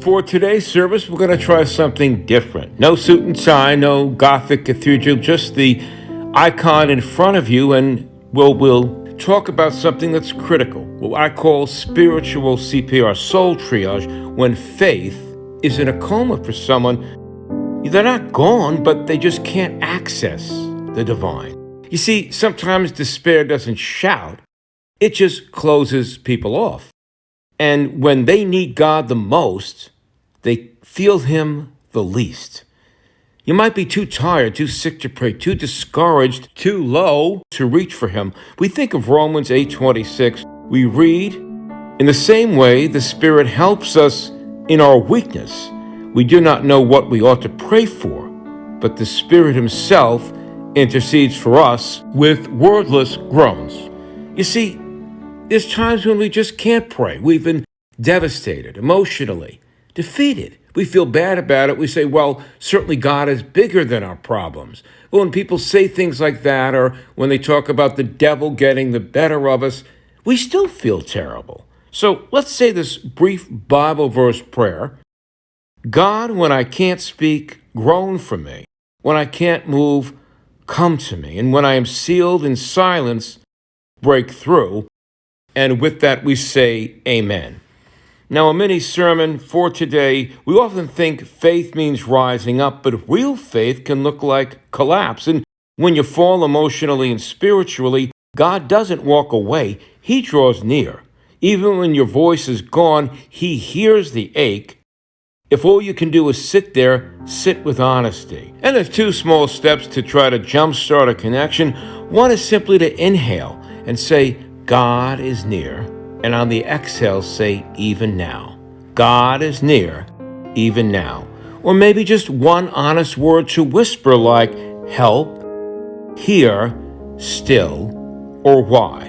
For today's service, we're going to try something different. No suit and tie, no Gothic cathedral, just the icon in front of you, and we'll talk about something that's critical, what I call spiritual CPR, soul triage, when faith is in a coma for someone. They're not gone, but they just can't access the divine. You see, sometimes despair doesn't shout, it just closes people off. And when they need God the most, they feel Him the least. You might be too tired, too sick to pray, too discouraged, too low to reach for Him. We think of Romans 8:26. We read, "In the same way, the Spirit helps us in our weakness. We do not know what we ought to pray for, but the Spirit Himself intercedes for us with wordless groans." You see, there's times when we just can't pray. We've been devastated, emotionally defeated. We feel bad about it. We say, well, certainly God is bigger than our problems. Well, when people say things like that, or when they talk about the devil getting the better of us, we still feel terrible. So let's say this brief Bible verse prayer. God, when I can't speak, groan for me. When I can't move, come to me. And when I am sealed in silence, break through. And with that, we say, Amen. Now, a mini sermon for today. We often think faith means rising up, but real faith can look like collapse. And when you fall emotionally and spiritually, God doesn't walk away. He draws near. Even when your voice is gone, He hears the ache. If all you can do is sit there, sit with honesty. And there's two small steps to try to jumpstart a connection. One is simply to inhale and say, God is near. And on the exhale, say, even now. God is near, even now. Or maybe just one honest word to whisper like, help, here, still, or why.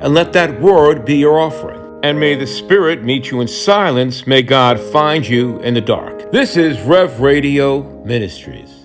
And let that word be your offering. And may the Spirit meet you in silence. May God find you in the dark. This is Rev Radio Ministries.